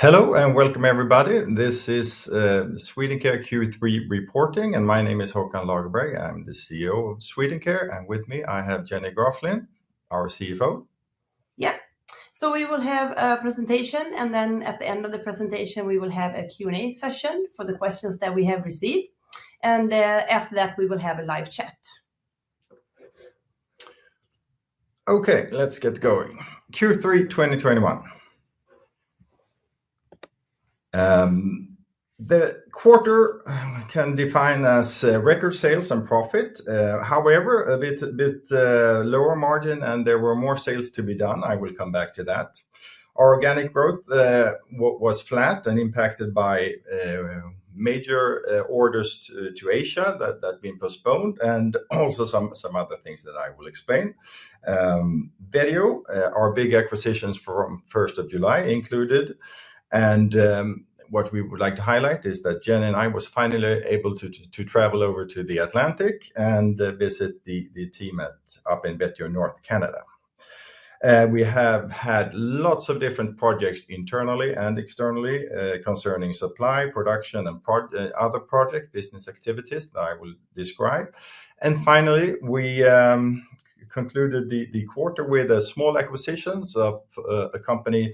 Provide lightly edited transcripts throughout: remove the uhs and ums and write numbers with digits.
Hello and welcome everybody. This is Swedencare Q3 reporting, and my name is Håkan Lagerberg. I'm the CEO of Swedencare, and with me I have Jenny Graflin, our CFO. Yeah, so we will have a presentation, and then at the end of the presentation we will have a Q&A session for the questions that we have received, and after that we will have a live chat. Okay, let's get going. Q3 2021. The quarter can define as record sales and profit. However, a bit lower margin, and there were more sales to be done. I will come back to that. Our organic growth was flat and impacted by major orders to Asia that been postponed, and also some other things that I will explain. Vetio, our big acquisitions from 1st of July included, and what we would like to highlight is that Jen and I was finally able to travel over to the Atlantic and visit the team up in Vetio, North Canada. We have had lots of different projects internally and externally concerning supply, production, and other project business activities that I will describe. And finally, we concluded the quarter with a small acquisitions of a company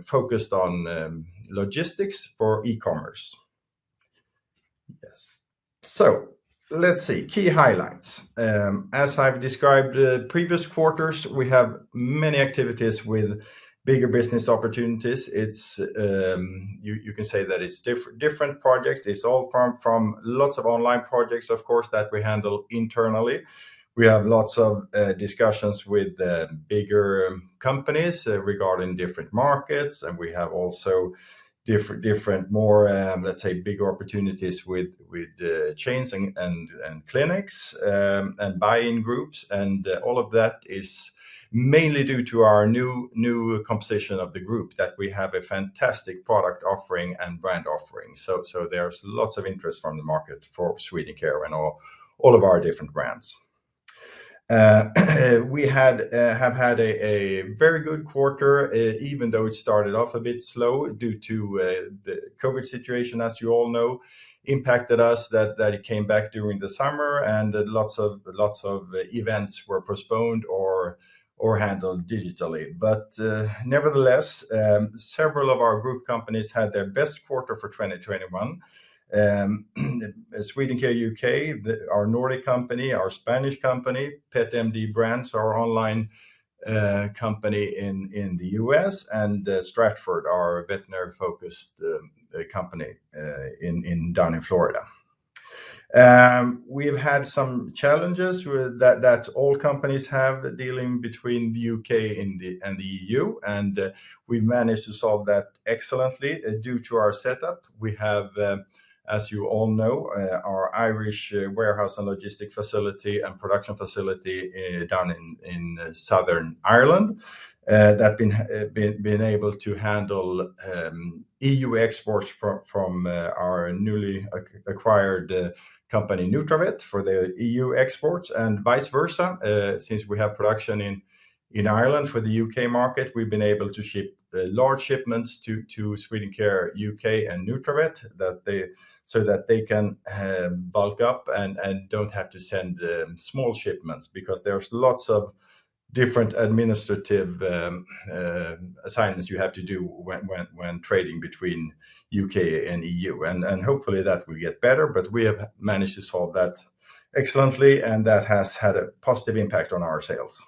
focused on logistics for e-commerce. Yes. So let's see, key highlights. As I've described previous quarters, we have many activities with bigger business opportunities. It's you can say that it's different projects. It's all from lots of online projects, of course, that we handle internally. We have lots of discussions with bigger companies regarding different markets, and we have also different more let's say bigger opportunities with chains and clinics and buy-in groups, and all of that is mainly due to our new composition of the group, that we have a fantastic product offering and brand offering. So there's lots of interest from the market for Swedencare and all of our different brands. We have had a very good quarter, even though it started off a bit slow due to the COVID situation, as you all know, impacted us. That it came back during the summer, and lots of events were postponed or handled digitally. But nevertheless, several of our group companies had their best quarter for 2021. Swedencare UK, our Nordic company, our Spanish company, PetMD Brands, our online company in the US, and Stratford, our veterinary focused company down in Florida. We've had some challenges with that all companies have dealing between the UK and the EU, and we've managed to solve that excellently due to our setup. We have as you all know, our Irish warehouse and logistic facility and production facility down in Southern Ireland that been able to handle EU exports from our newly acquired company Nutravet for the EU exports, and vice versa. Since we have production in Ireland for the UK market, we've been able to ship large shipments to Swedencare UK and Nutravet so that they can bulk up and don't have to send small shipments, because there's lots of different administrative assignments you have to do when trading between UK and EU, and hopefully that will get better, but we have managed to solve that excellently, and that has had a positive impact on our sales.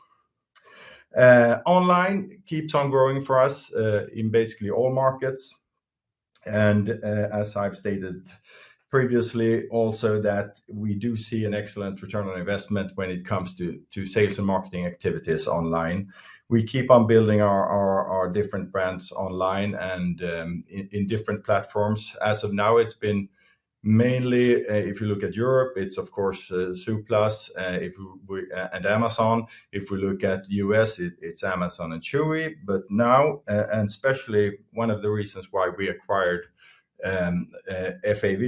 Online keeps on growing for us in basically all markets, and as I've stated previously also, that we do see an excellent return on investment when it comes to sales and marketing activities online. We keep on building our different brands online and in different platforms. As of now, it's been mainly, if you look at Europe, it's of course Zooplus and Amazon. If we look at US, it's Amazon and Chewy. But now, and especially one of the reasons why we acquired FAV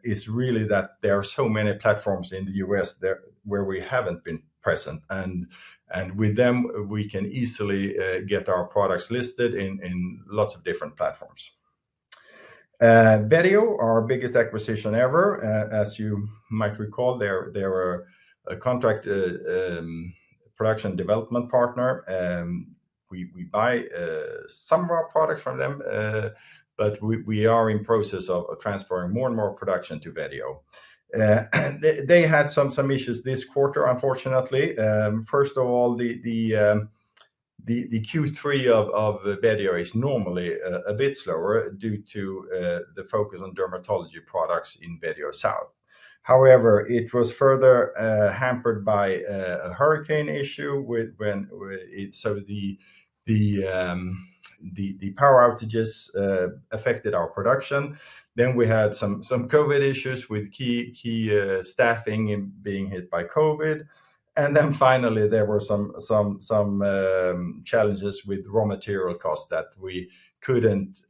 is really that there are so many platforms in the US there where we haven't been present, and And with them, we can easily get our products listed in lots of different platforms. Video, our biggest acquisition ever. As you might recall, they were a contract production development partner. We buy some of our products from them, but we are in process of transferring more and more production to Video. They had some issues this quarter, unfortunately. First of all, the Q3 of Video is normally a bit slower due to the focus on dermatology products in Video South. However, it was further hampered by a hurricane issue the power outages affected our production. Then we had some COVID issues with key staffing and being hit by COVID. And then finally, there were some challenges with raw material costs that we couldn't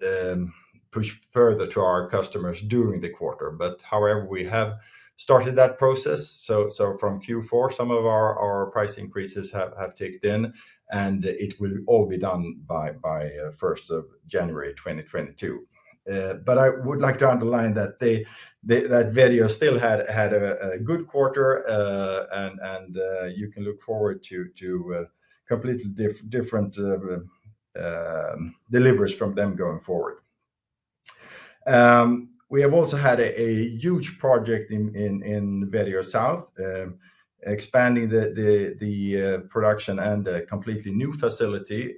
push further to our customers during the quarter. But however, we have started that process. So from Q4, some of our price increases have ticked in, and it will all be done by 1st of January 2022. But I would like to underline that that Video still had a good quarter, and you can look forward to completely different deliveries from them going forward. We have also had a huge project in Video South, expanding the production and a completely new facility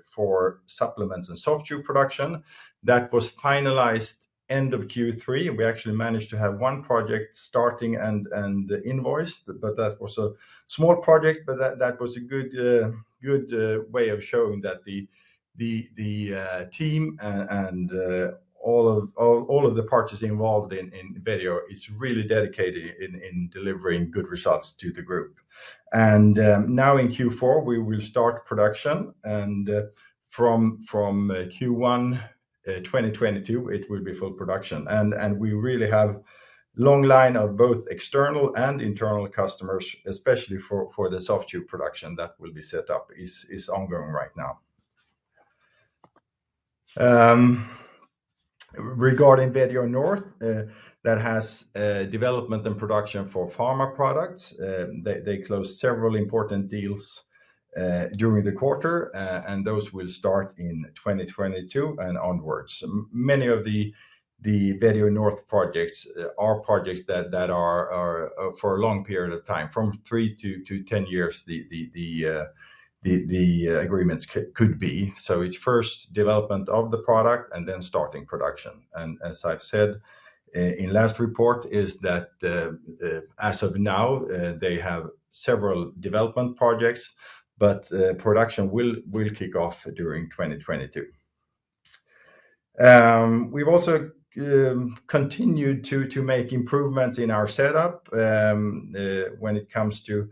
for supplements and soft chew production. That was finalized end of Q3. We actually managed to have one project starting and invoiced, but that was a small project. But that was a good way of showing that the team and all of the parties involved in Video is really dedicated in delivering good results to the group. And now in Q4 we will start production, and from Q1 2022 it will be full production, and we really have long line of both external and internal customers, especially for the soft chew production that will be set up is ongoing right now. Regarding Video North, that has development and production for pharma products. They closed several important deals during the quarter, and those will start in 2022 and onwards. Many of the Video North projects are projects that are for a long period of time, from 3 to 10 years. The agreements could be. So it's first development of the product and then starting production. And as I've said in last report, is that as of now they have several development projects, but production will kick off during 2022. We've also continued to make improvements in our setup when it comes to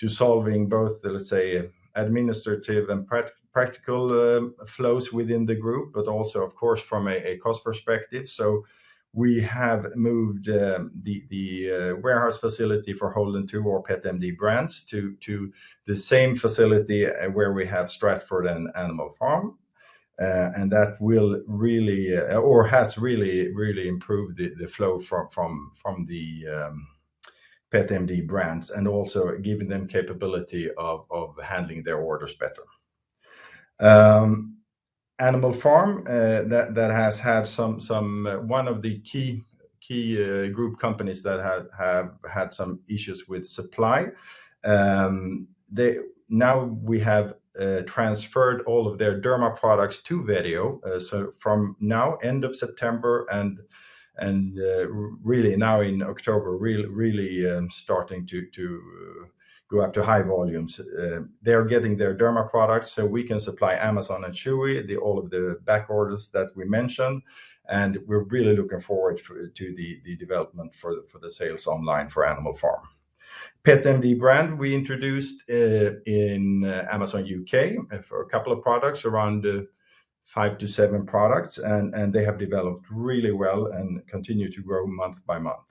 solving both, let's say, administrative and practical flows within the group, but also, of course, from a cost perspective. So we have moved the warehouse facility for Holden 2 or PetMD brands to the same facility where we have Stratford and Animal Farm. And that will really, or has really improved the flow from the PetMD brands, and also giving them capability of handling their orders better. Animal Farm, that has had some one of the key group companies that have had some issues with supply. Now we have transferred all of their derma products to Video. So from now, end of September and really now in October, really starting to go up to high volumes. They're getting their derma products, so we can supply Amazon and Chewy all of the back orders that we mentioned, and we're really looking forward to the development for the sales online for Animal Farm. PetMD brand we introduced in Amazon UK for a couple of products, around 5 to 7 products, and they have developed really well and continue to grow month by month.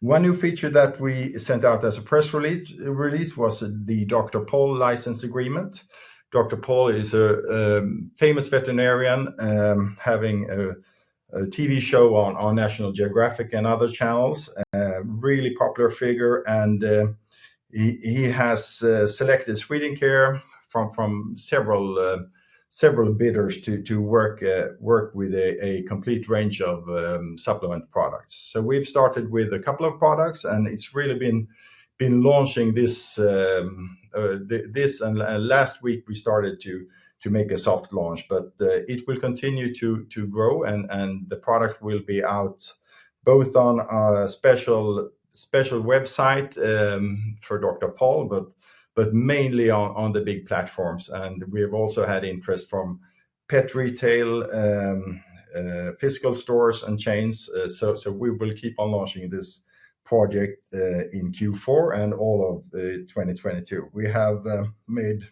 One new feature that we sent out as a press release was the Dr. Paul license agreement. Dr. Paul is a famous veterinarian having a TV show on National Geographic and other channels, really popular figure, and he has selected Swedencare from several bidders to work with a complete range of supplement products. So we've started with a couple of products, and it's really been launching this and last week we started to make a soft launch, but it will continue to grow, and the product will be out both on a special website for Dr. Paul, but mainly on the big platforms. And we have also had interest from pet retail, physical stores and chains. So we will keep on launching this project in Q4 and all of 2022. We have made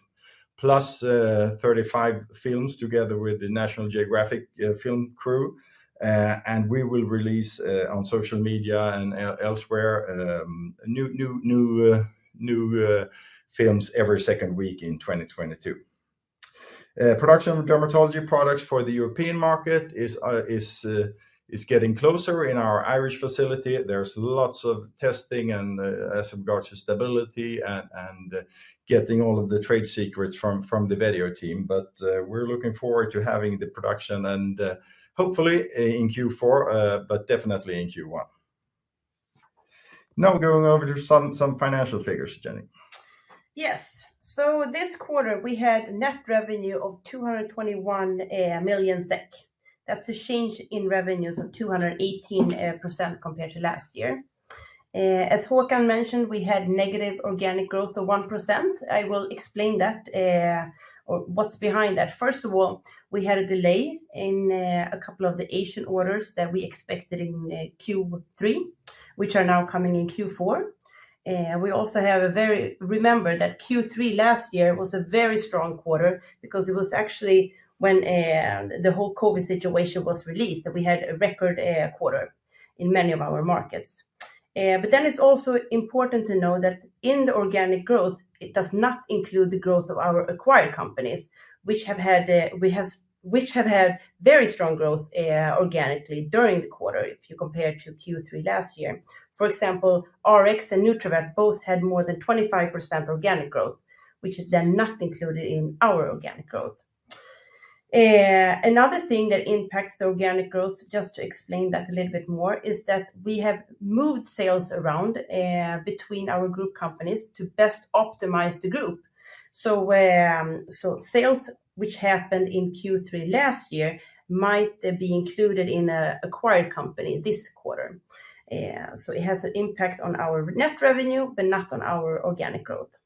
plus 35 films together with the National Geographic film crew. And we will release on social media and elsewhere new films every second week in 2022. Production of dermatology products for the European market is getting closer in our Irish facility. There's lots of testing and as regards to stability and getting all of the trade secrets from the Vetio team. But we're looking forward to having the production and hopefully in Q4, but definitely in Q1. Now going over to some financial figures, Jenny. Yes. So this quarter we had net revenue of 221 million SEK. That's a change in revenues of 218% compared to last year. As Håkan mentioned, we had negative organic growth of 1%. I will explain that or what's behind that. First of all, we had a delay in a couple of the Asian orders that we expected in Q3, which are now coming in Q4. We also have remember that Q3 last year was a very strong quarter because it was actually when the whole COVID situation was released that we had a record quarter in many of our markets. But then it's also important to know that in the organic growth, it does not include the growth of our acquired companies, which have had very strong growth organically during the quarter if you compare to Q3 last year. For example, RX and Nutravet both had more than 25% organic growth, which is then not included in our organic growth. Another thing that impacts the organic growth, just to explain that a little bit more, is that we have moved sales around between our group companies to best optimize the group. So sales which happened in Q3 last year might be included in an acquired company this quarter. So it has an impact on our net revenue, but not on our organic growth.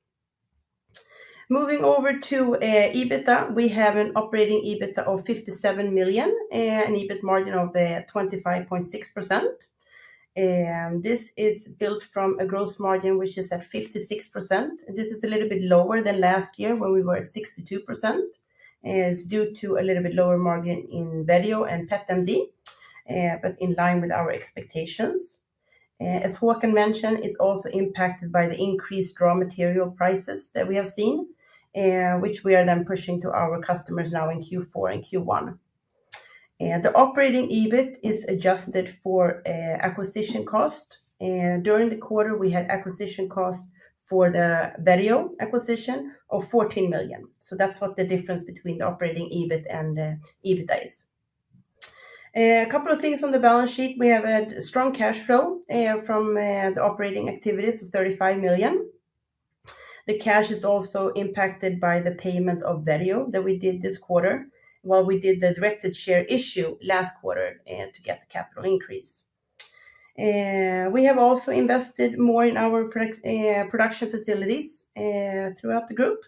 Moving over to EBITDA, we have an operating EBITDA of 57 million, an EBIT margin of 25.6%. This is built from a gross margin which is at 56%. This is a little bit lower than last year when we were at 62%. It's due to a little bit lower margin in Vetio and PetMD, but in line with our expectations. As Håkan mentioned, it's also impacted by the increased raw material prices that we have seen, which we are then pushing to our customers now in Q4 and Q1. The operating EBIT is adjusted for acquisition cost. During the quarter, we had acquisition cost for the Vetio acquisition of 14 million. So that's what the difference between the operating EBIT and EBITDA is. A couple of things on the balance sheet. We have a strong cash flow from the operating activities of 35 million. The cash is also impacted by the payment of Vetio that we did this quarter, while we did the directed share issue last quarter to get the capital increase. We have also invested more in our production facilities throughout the group.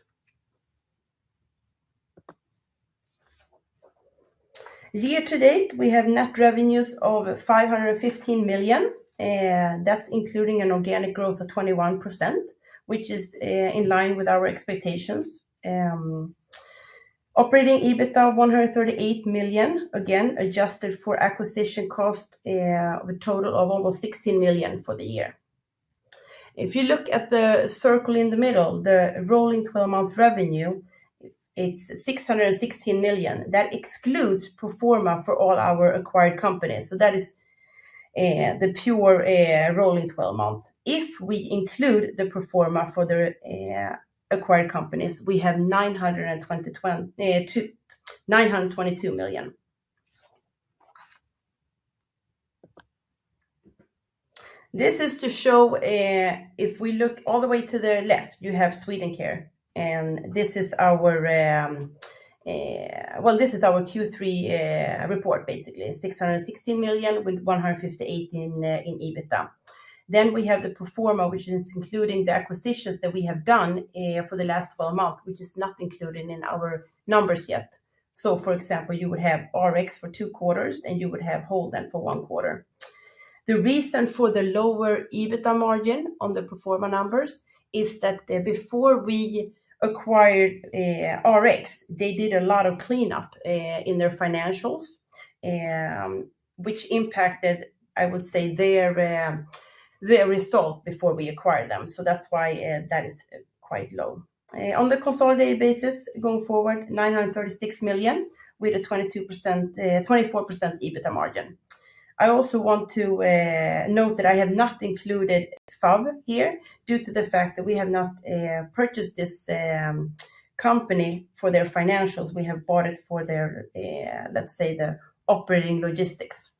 Year to date, we have net revenues of 515 million. That's including an organic growth of 21%, which is in line with our expectations. Operating EBITDA 138 million, again adjusted for acquisition cost of a total of almost 16 million for the year. If you look at the circle in the middle, the rolling 12-month revenue, it's 616 million. That excludes pro forma for all our acquired companies. So that is the pure rolling 12-month. If we include the pro forma for the acquired companies, we have 922 million. This is to show, if we look all the way to the left, you have Swedencare, and this is our this is our Q3 report, basically 616 million with 158 in EBITDA. Then we have the pro forma, which is including the acquisitions that we have done for the last 12 months, which is not included in our numbers yet. So, for example, you would have RX for 2 quarters, and you would have Holden for 1 quarter. The reason for the lower EBITDA margin on the pro forma numbers is that before we acquired RX, they did a lot of cleanup in their financials, which impacted, I would say, their result before we acquired them. So that's why that is quite low. On the consolidated basis, going forward, 936 million with a 24% EBITDA margin. I also want to note that I have not included FAV here due to the fact that we have not purchased this company for their financials. We have bought it for their, let's say, the operating logistics.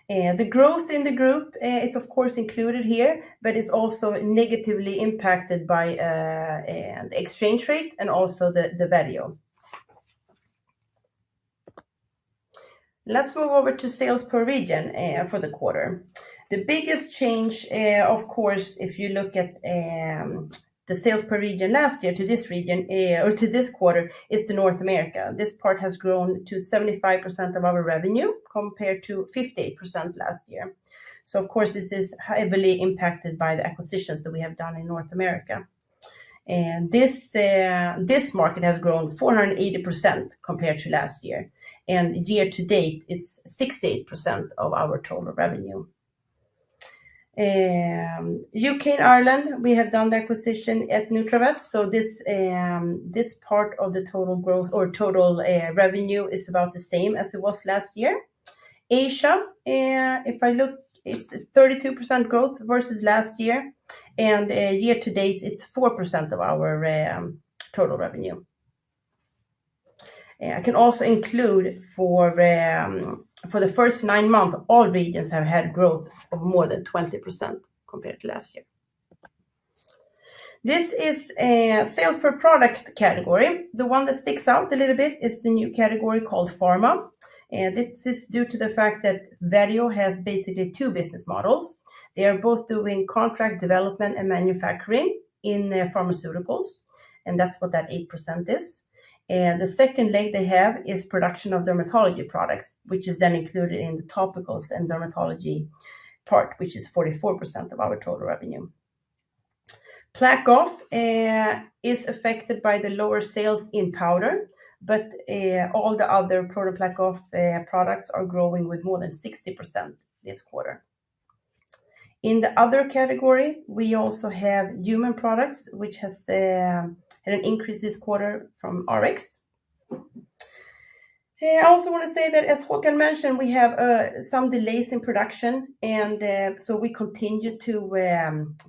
The growth in the group is, of course, included here, but it's also negatively impacted by the exchange rate and also the value. Let's move over to sales per region for the quarter. The biggest change, of course, if you look at the sales per region last year to this region or to this quarter, is the North America. This part has grown to 75% of our revenue compared to 58% last year. So, of course, this is heavily impacted by the acquisitions that we have done in North America. And this market has grown 480% compared to last year. And year to date, it's 68% of our total revenue. UK and Ireland, we have done the acquisition at Nutravet. So this part of the total growth or total revenue is about the same as it was last year. Asia, if I look, it's 32% growth versus last year. And year to date, it's 4% of our total revenue. I can also include for the first 9 months, all regions have had growth of more than 20% compared to last year. This is sales per product category. The one that sticks out a little bit is the new category called Pharma. And this is due to the fact that Vetio has basically 2 business models. They are both doing contract development and manufacturing in pharmaceuticals. And that's what that 8% is. And the second leg they have is production of dermatology products, which is then included in the topicals and dermatology part, which is 44% of our total revenue. Plaque Off is affected by the lower sales in powder, but all the other Plaque Off products are growing with more than 60% this quarter. In the other category, we also have human products, which has had an increase this quarter from RX. I also want to say that, as Håkan mentioned, we have some delays in production, and so we continue to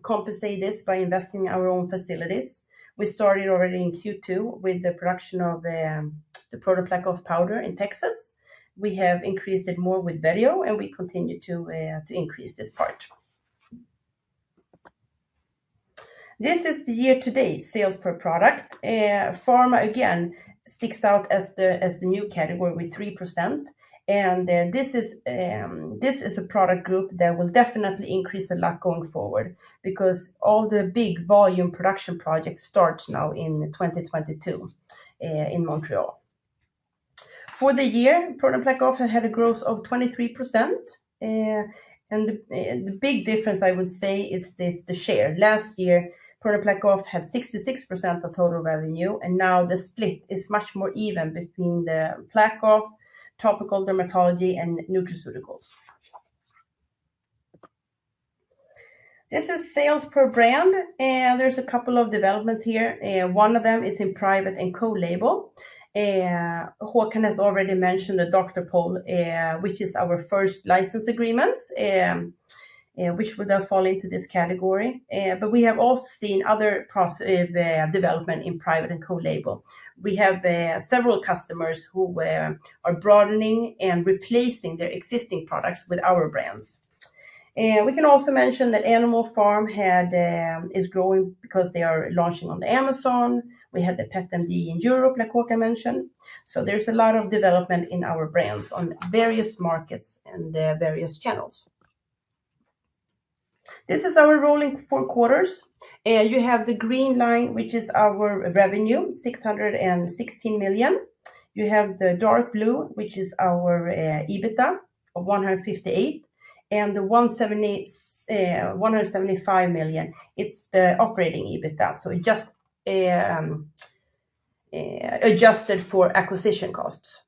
compensate this by investing in our own facilities. We started already in Q2 with the production of the Plaque Off powder in Texas. We have increased it more with Vetio, and we continue to increase this part. This is the year-to-date sales per product. Pharma, again, sticks out as the new category with 3%. And this is a product group that will definitely increase a lot going forward because all the big volume production projects start now in 2022 in Montreal. For the year, Plaque Off had a growth of 23%. And the big difference, I would say, is the share. Last year, Pernod Plaquoff had 66% of total revenue, and now the split is much more even between the Plaquoff, topical dermatology, and nutraceuticals. This is sales per brand, and there's a couple of developments here. One of them is in private and co-label. Håkan has already mentioned the Dr. Pol, which is our first license agreements, which will then fall into this category. But we have also seen other development in private and co-label. We have several customers who are broadening and replacing their existing products with our brands. We can also mention that Animal Farm is growing because they are launching on the Amazon. We had the Pet MD in Europe, like Håkan mentioned. So there's a lot of development in our brands on various markets and various channels. This is our rolling 4 quarters. You have the green line, which is our revenue, 616 million. You have the dark blue, which is our EBITDA of 158, and the 175 million, it's the operating EBITDA. So it just adjusted for acquisition costs.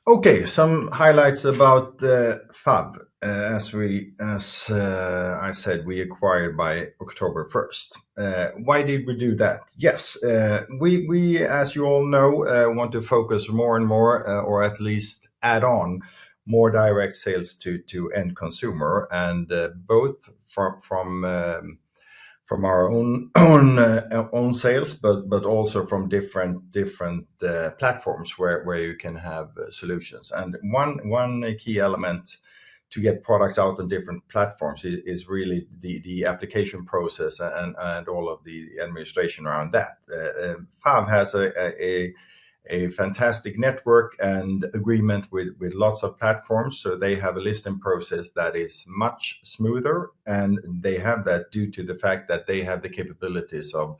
Okay, some highlights about FAV. As I said, we acquired by October 1st. Why did we do that? Yes, we, as you all know, want to focus more and more, or at least add on more direct sales to end consumer, and both from our own sales, but also from different platforms where you can have solutions. And one key element to get products out on different platforms is really the application process and all of the administration around that. FAV has a fantastic network and agreement with lots of platforms. So they have a listing process that is much smoother, and they have that due to the fact that they have the capabilities of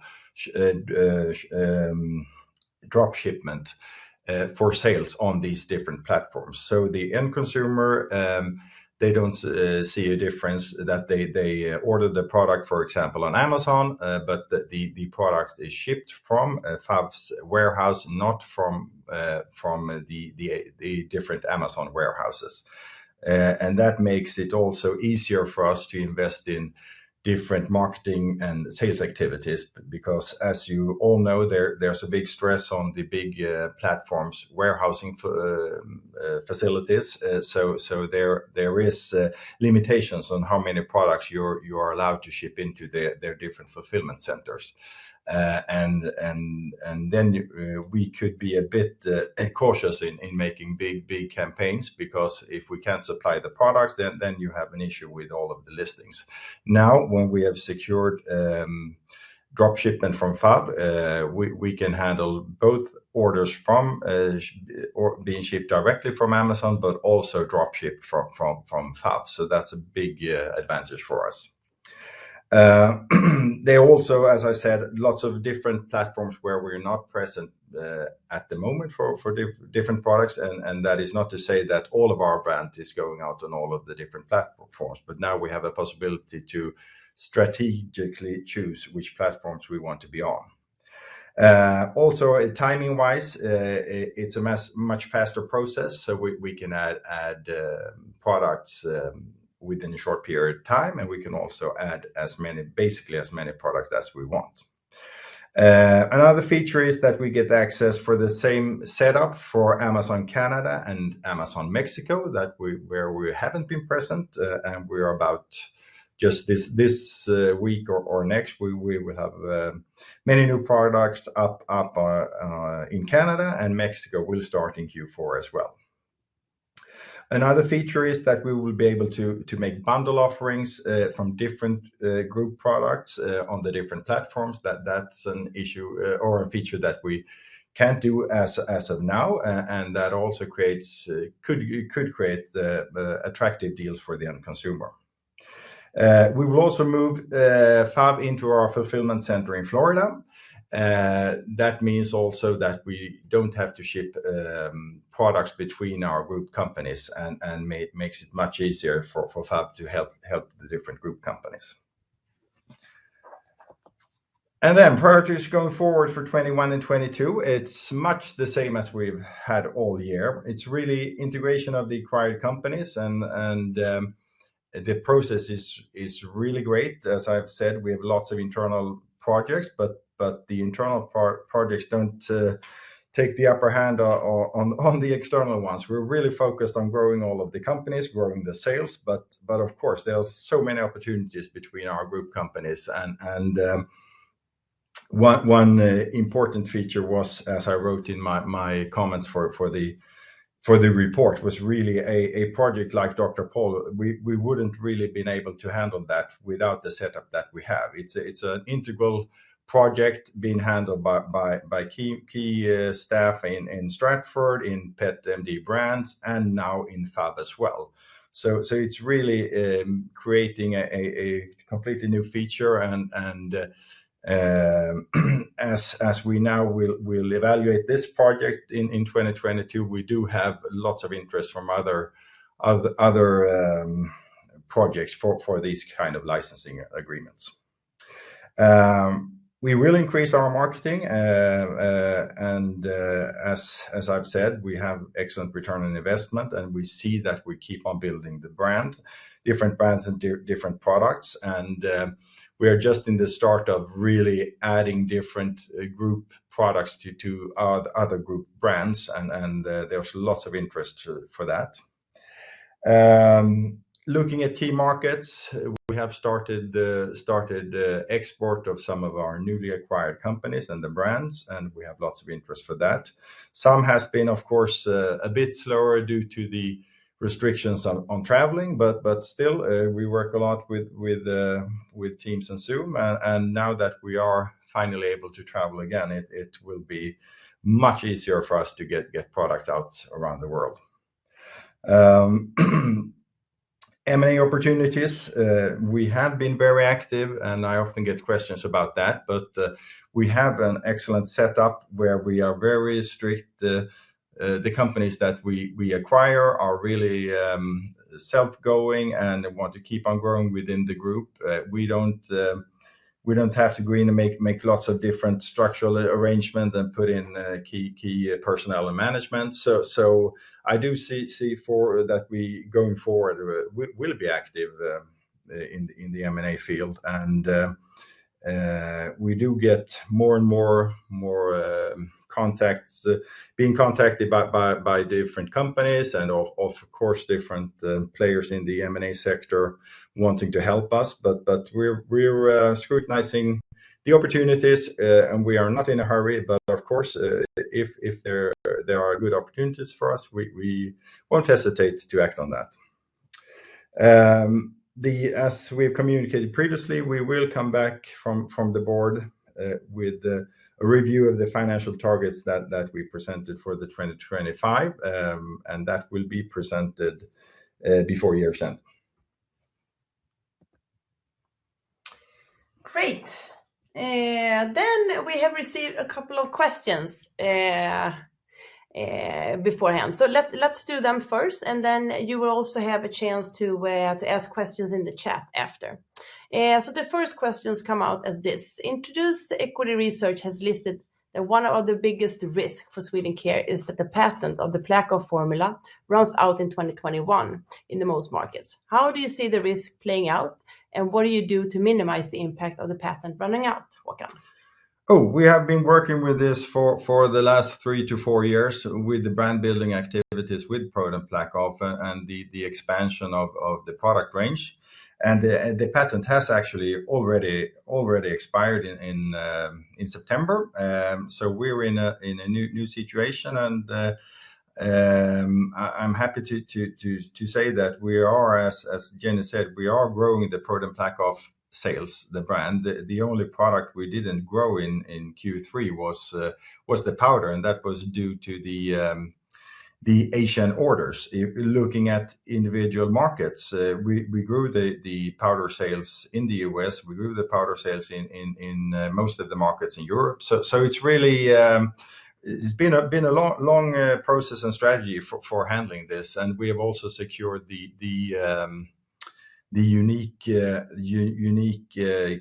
drop shipment for sales on these different platforms. So the end consumer, they don't see a difference that they order the product, for example, on Amazon, but the product is shipped from FAV's warehouse, not from the different Amazon warehouses. And that makes it also easier for us to invest in different marketing and sales activities, because as you all know, there's a big stress on the big platforms warehousing facilities. So there is limitations on how many products you are allowed to ship into their different fulfillment centers. And then we could be a bit cautious in making big campaigns, because if we can't supply the products, then you have an issue with all of the listings. Now, when we have secured drop shipment from FAV, we can handle both orders from or being shipped directly from Amazon, but also drop shipped from FAV. So that's a big advantage for us. They also, as I said, lots of different platforms where we're not present at the moment for different products, and that is not to say that all of our brand is going out on all of the different platforms, but now we have a possibility to strategically choose which platforms we want to be on. Also, timing wise, it's a much faster process, so we can add products within a short period of time, and we can also add basically as many products as we want. Another feature is that we get access for the same setup for Amazon Canada and Amazon Mexico, where we haven't been present, and we're about just this week or next, we will have many new products up in Canada, and Mexico will start in Q4 as well. Another feature is that we will be able to make bundle offerings from different group products on the different platforms. That's an issue or a feature that we can't do as of now, and that also could create attractive deals for the end consumer. We will also move FAV into our fulfillment center in Florida. That means also that we don't have to ship products between our group companies, and makes it much easier for FAV to help the different group companies. And then priorities going forward for 21 and 22, it's much the same as we've had all year. It's really integration of the acquired companies, and the process is really great. As I've said, we have lots of internal projects, but the internal projects don't take the upper hand on the external ones. We're really focused on growing all of the companies, growing the sales, but of course there are so many opportunities between our group companies, and one important feature was, as I wrote in my comments for the report, was really a project like Dr. Paul. We wouldn't really been able to handle that without the setup that we have. It's an integral project being handled by key staff in Stratford, in Pet MD Brands, and now in FAB as well. So it's really creating a completely new feature, and as we now will evaluate this project in 2022, we do have lots of interest from other projects for these kind of licensing agreements. We will increase our marketing, and as I've said, we have excellent return on investment, and we see that we keep on building the brand, different brands and different products, and we are just in the start of really adding different group products to our other group brands, and there's lots of interest for that. Looking at key markets, we have started export of some of our newly acquired companies and the brands, and we have lots of interest for that. Some has been, of course, a bit slower due to the restrictions on traveling, but still we work a lot with Teams and Zoom, and now that we are finally able to travel again, it will be much easier for us to get products out around the world. M&A opportunities, we have been very active, and I often get questions about that, but we have an excellent setup where we are very strict. The companies that we acquire are really self-going and want to keep on growing within the group. We don't have to go in and make lots of different structural arrangement and put in key personnel and management. So I do see for that we going forward will be active in the M&A field, and we do get more and more contacts, being contacted by different companies, and of course different players in the M&A sector wanting to help us, but we're scrutinizing the opportunities, and we are not in a hurry, but of course if there are good opportunities for us, we won't hesitate to act on that. As we've communicated previously, we will come back from the board with a review of the financial targets that we presented for the 2025, and that will be presented before year's end. Great. Then we have received a couple of questions beforehand. So let's do them first, and then you will also have a chance to ask questions in the chat after. So the first questions come out as this. Introduced Equity Research has listed that one of the biggest risks for Swedencare is that the patent of the Plakoff formula runs out in 2021 in the most markets. How do you see the risk playing out, and what do you do to minimize the impact of the patent running out, Håkan? Oh, we have been working with this for the last 3 to 4 years with the brand building activities with ProDen PlaqueOff and the expansion of the product range. And the patent has actually already expired in September. So we're in a new situation, and I'm happy to say that we are, as Jenny said, we are growing the ProDen PlaqueOff sales, the brand. The only product we didn't grow in Q3 was the powder, and that was due to the Asian orders. If looking at individual markets, we grew the powder sales in the US. We grew the powder sales in most of the markets in Europe. So it's really it's been a long process and strategy for handling this, and we have also secured unique key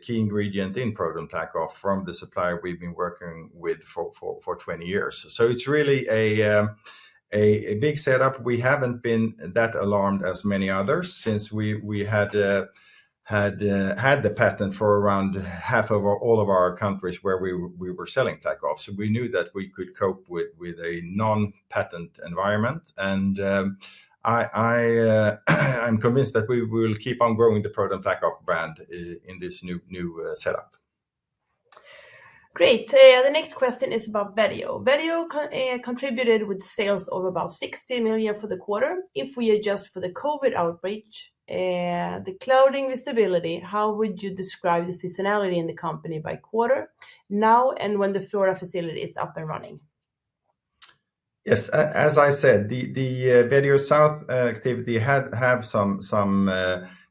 ingredient in proton plaque off from the supplier we've been working with for 20 years. So it's really a big setup. We haven't been that alarmed as many others, since we had the patent for around half of all of our countries where we were selling plaque off. So we knew that we could cope with a non-patent environment, and I'm convinced that we will keep on growing the proton plaque off brand in this new setup. Great. The next question is about Vetio. Vetio contributed with sales of about 60 million for the quarter. If we adjust for the COVID outbreak, the clouding visibility, how would you describe the seasonality in the company by quarter now and when the Florida facility is up and running? Yes, as I said, the Vetio South activity have some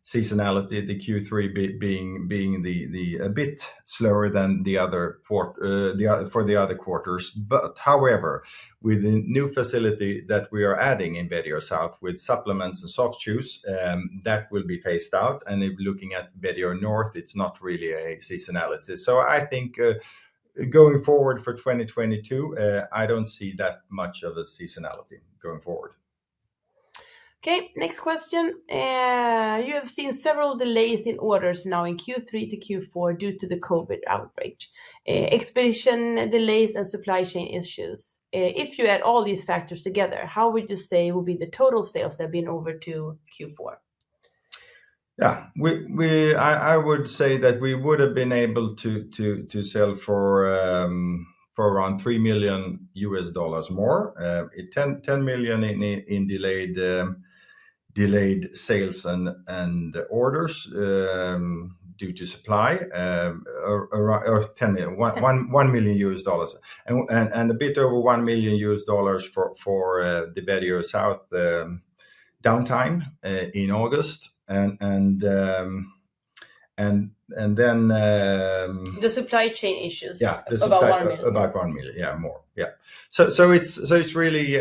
seasonality. The Q3 being the a bit slower than the other for the other quarters. But however, with the new facility that we are adding in Vetio South with supplements and soft chews, that will be phased out. And if looking at Vetio North, it's not really a seasonality. So I think going forward for 2022, I don't see that much of a seasonality going forward. Okay, next question. You have seen several delays in orders now in Q3 to Q4 due to the COVID outbreak, expedition delays and supply chain issues. If you add all these factors together, how would you say will be the total sales that have been over to Q4? Yeah, I would say that we would have been able to sell for around $3 million more. 10 million in delayed sales and orders due to supply, or 10 million, $1 million, and a bit over $1 million for the Vetio South downtime in August, and then the supply chain issues. Yeah, about 1 million. About 1 million, yeah, more. Yeah. So it's really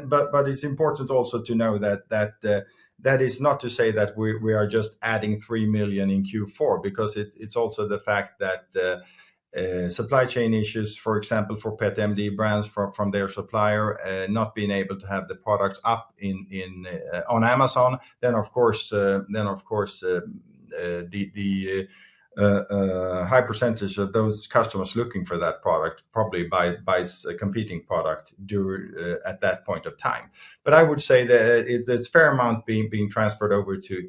but it's important also to know that is not to say that we are just adding 3 million in Q4, because it's also the fact that supply chain issues, for example, for PetMD brands from their supplier, not being able to have the products up on Amazon, then of course the high percentage of those customers looking for that product probably buys a competing product at that point of time. But I would say that it's fair amount being transferred over to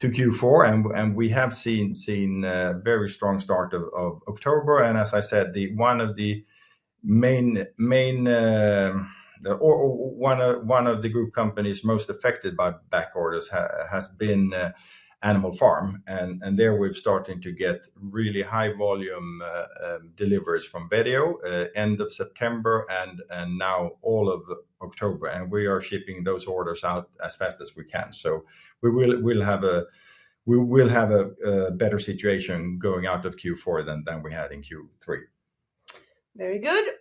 Q4, and we have seen a very strong start of October. And as I said, one of the group companies most affected by back orders has been Animal Farm, and there we're starting to get really high volume deliveries from Vetio end of September and now all of October, and we are shipping those orders out as fast as we can. So we'll have a better situation going out of Q4 than we had in Q3. Very good.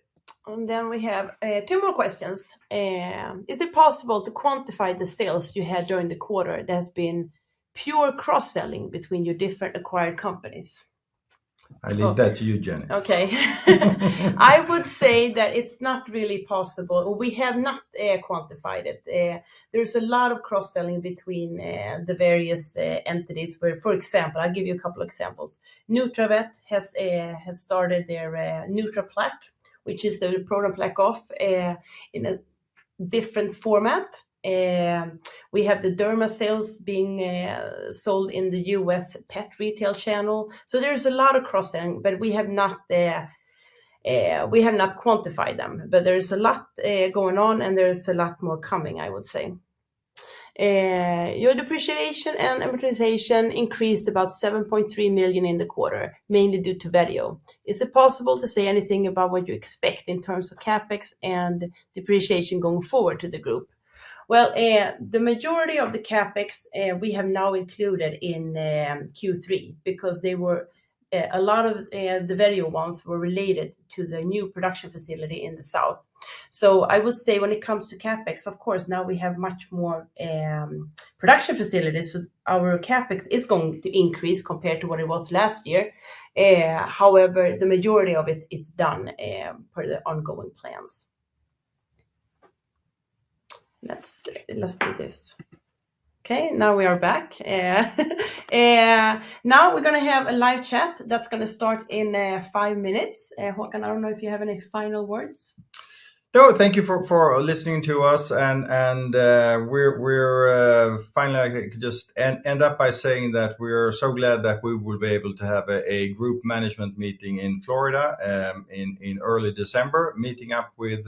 And then we have 2 more questions. Is it possible to quantify the sales you had during the quarter that has been pure cross-selling between your different acquired companies? I leave that to you, Jenny. Okay. I would say that it's not really possible, or we have not quantified it. There's a lot of cross-selling between the various entities where, for example, I'll give you a couple of examples. Nutravet has started their NutraPlaque, which is the proton plaque off in a different format. We have the Derma sales being sold in the US pet retail channel. So there's a lot of cross-selling, but we have not quantified them. But there's a lot going on, and there's a lot more coming, I would say. Your depreciation and amortization increased about 7.3 million in the quarter, mainly due to Vetio. Is it possible to say anything about what you expect in terms of capex and depreciation going forward to the group? Well, the majority of the capex we have now included in Q3 because they were a lot of the video ones were related to the new production facility in the south. So I would say when it comes to CapEx, of course, now we have much more production facilities, so our CapEx is going to increase compared to what it was last year. However, the majority of it is done per the ongoing plans. Let's do this. Okay, now we are back. Now we're going to have a live chat that's going to start in 5 minutes. Håkan, I don't know if you have any final words. No, thank you for listening to us, and we're finally, I could just end up by saying that we're so glad that we will be able to have a group management meeting in Florida in early December, meeting up with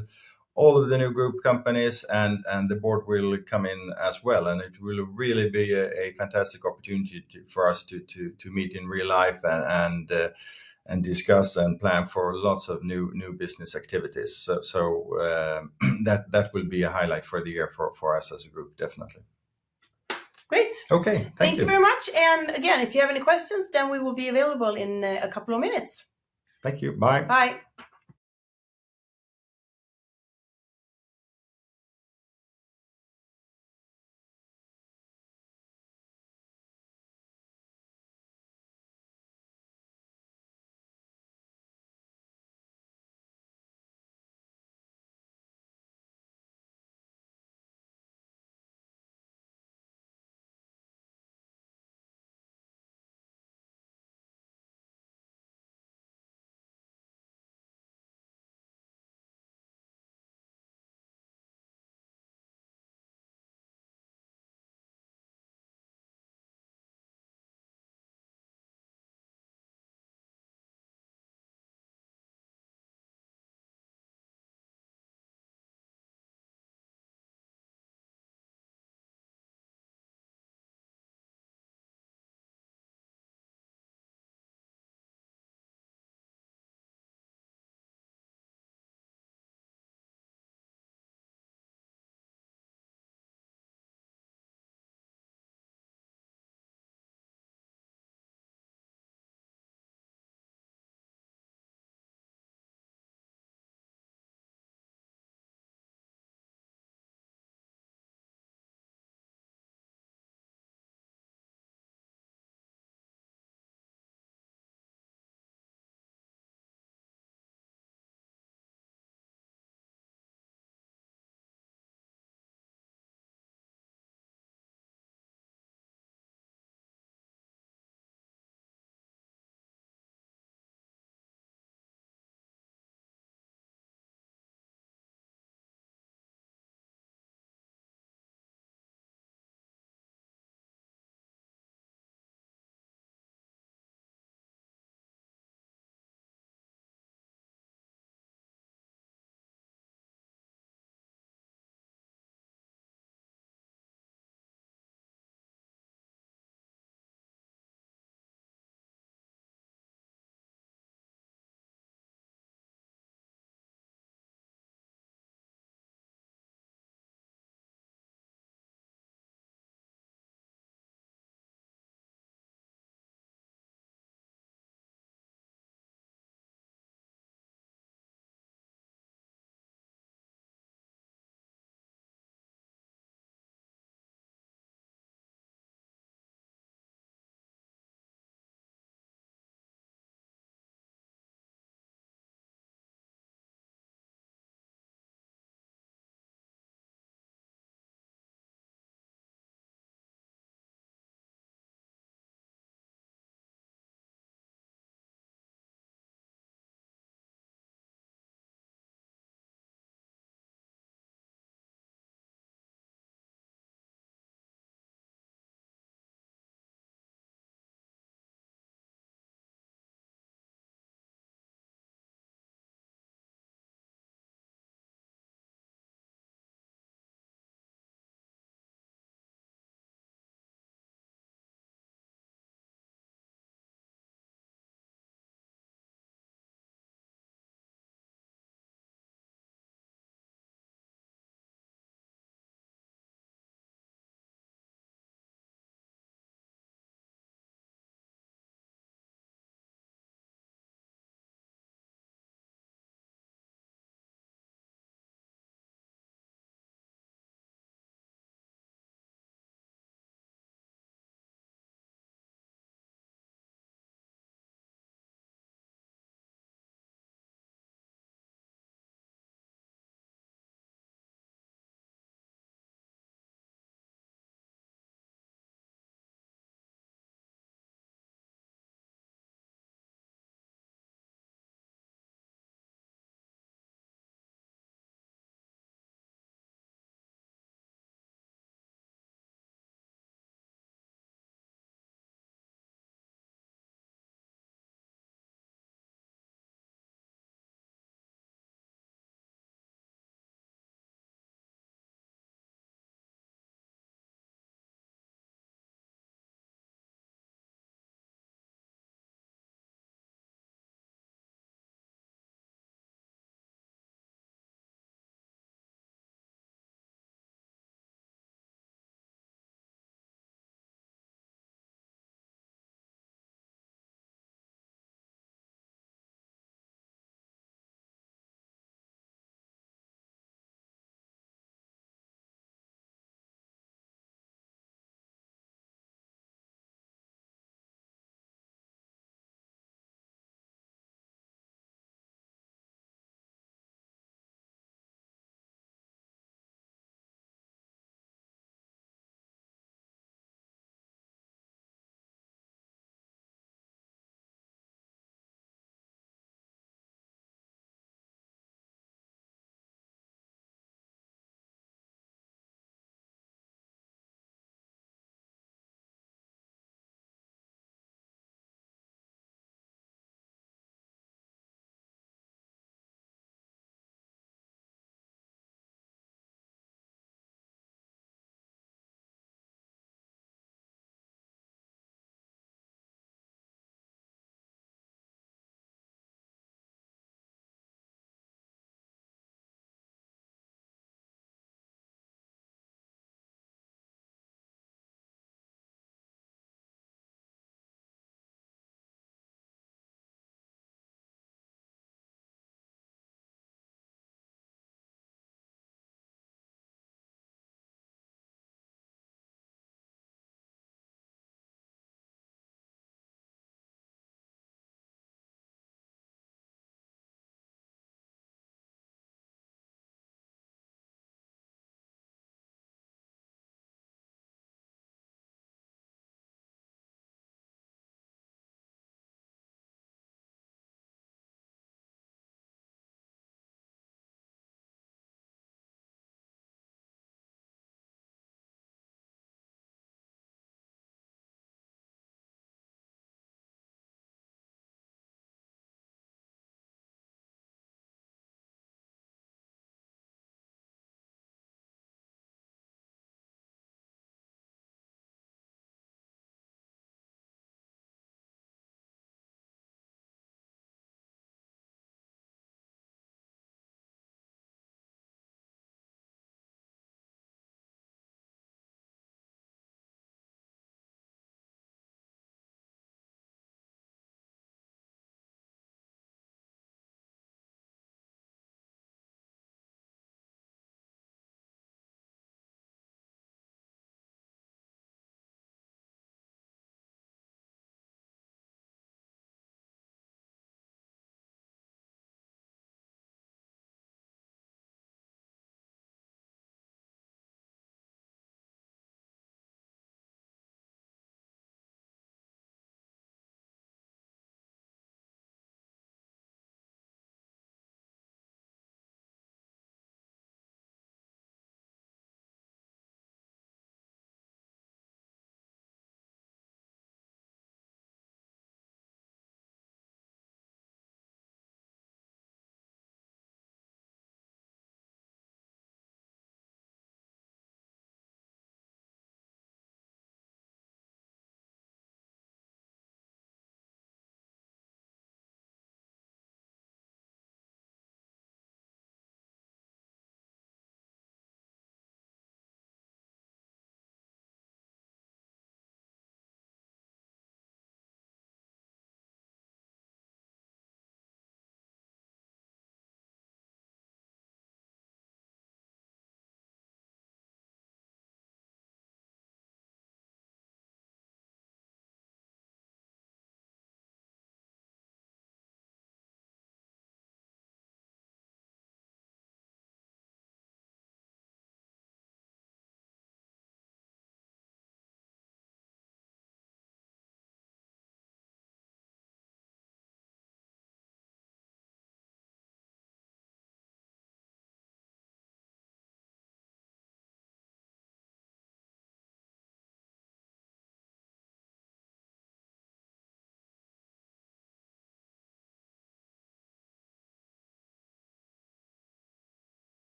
all of the new group companies, and the board will come in as well, and it will really be a fantastic opportunity for us to meet in real life and discuss and plan for lots of new business activities. So that will be a highlight for the year for us as a group, definitely. Great. Okay, thank you very much. And again, if you have any questions, then we will be available in a couple of minutes. Thank you. Bye. Bye.